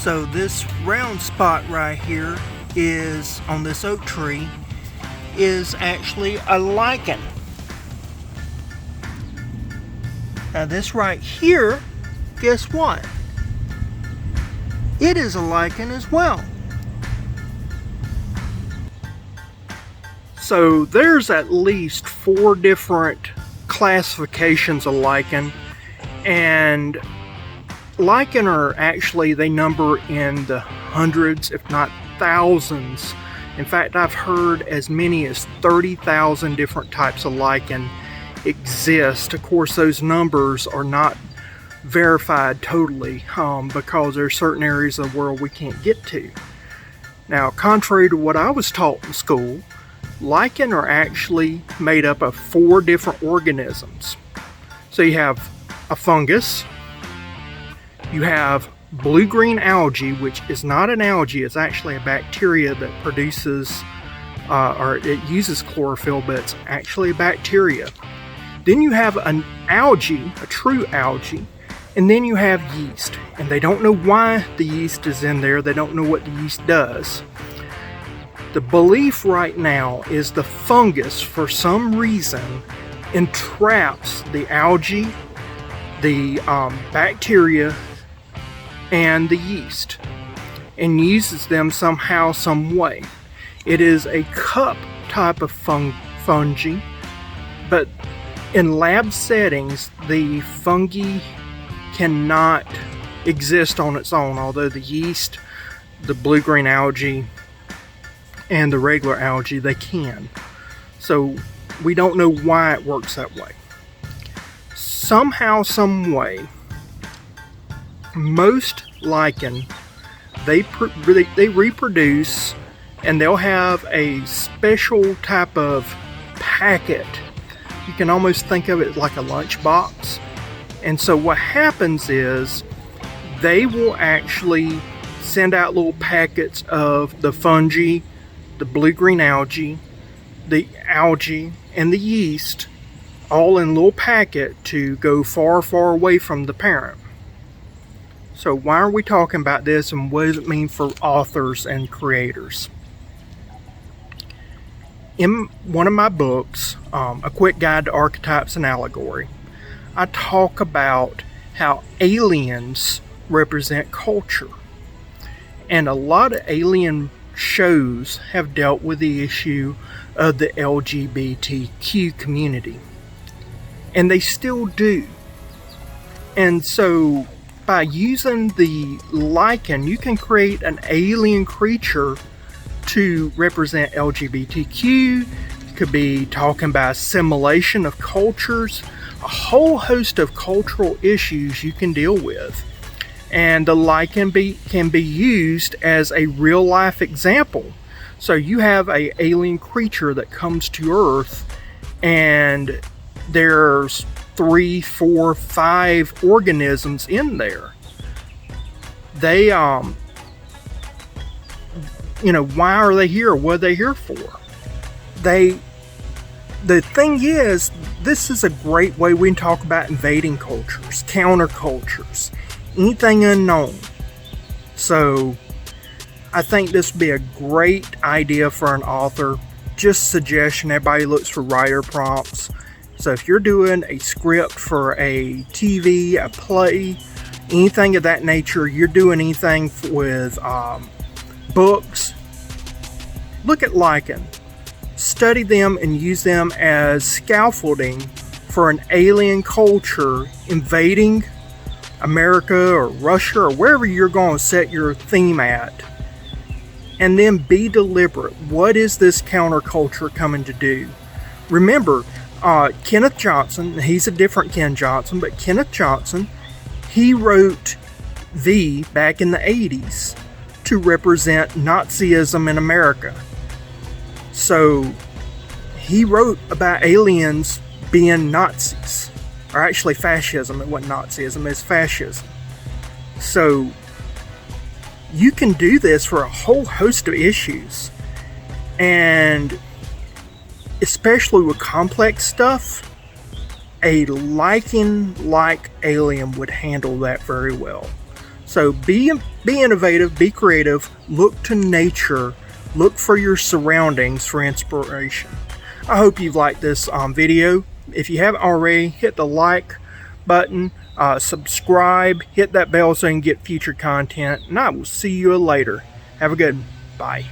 So this round spot right here is on this oak tree is actually a lichen. Now this right here, guess what? It is a lichen as well. So there's at least 4 different classifications of lichen, and lichen are actually, they number in the hundreds if not thousands. In fact, I've heard as many as 30,000 different types of lichen exist. Of course, those numbers are not verified totally because there are certain areas of the world we can't get to. Now, contrary to what I was taught in school, lichen are actually made up of 4 different organisms. So you have a fungus, you have blue-green algae, which is not an algae, it's actually a bacteria that produces, or it uses chlorophyll, but it's actually a bacteria. Then you have an algae, a true algae, and then you have yeast. And they don't know why the yeast is in there, they don't know what the yeast does. The belief right now is the fungus, for some reason, entraps the algae, the bacteria, and the yeast, and uses them somehow, some way. It is a cup type of fungi, but in lab settings, the fungi cannot exist on its own, although the yeast, the blue-green algae, and the regular algae, they can. So we don't know why it works that way. Somehow, some way, most lichen, they reproduce, and they'll have a special type of packet. You can almost think of it like a lunchbox. And so what happens is they will actually send out little packets of the fungi, the blue-green algae, the algae, and the yeast, all in a little packet to go far, far away from the parent. So why are we talking about this, and what does it mean for authors and creators? In one of my books, A Quick Guide to Archetypes and Allegory, I talk about how aliens represent culture. And a lot of alien shows have dealt with the issue of the LGBTQ community. And they still do. And so by using the lichen, you can create an alien creature to represent LGBTQ. It could be talking about assimilation of cultures, a whole host of cultural issues you can deal with. And the lichen can be used as a real life example. So you have an alien creature that comes to Earth, and there's 3, 4, 5 organisms in there. They, why are they here? What are they here for? The thing is, this is a great way we can talk about invading cultures, countercultures, anything unknown. So I think this would be a great idea for an author. Just suggestion, everybody looks for writer prompts. So if you're doing a script for a TV, a play, anything of that nature, you're doing anything with books, look at lichen, study them, and use them as scaffolding for an alien culture invading America or Russia or wherever you're going to set your theme at. And then be deliberate. What is this counterculture coming to do? Remember, Kenneth Johnson, he's a different Ken Johnson, but Kenneth Johnson, he wrote V back in the 80s to represent Nazism in America. So he wrote about aliens being Nazis, or actually fascism. It wasn't Nazism, it's fascism. So you can do this for a whole host of issues, and especially with complex stuff, a lichen-like alien would handle that very well. So be innovative, be creative, look to nature, look for your surroundings for inspiration. I hope you've liked this video. If you haven't already, hit the like button, subscribe, hit that bell so you can get future content, and I will see you later. Have a good one. Bye.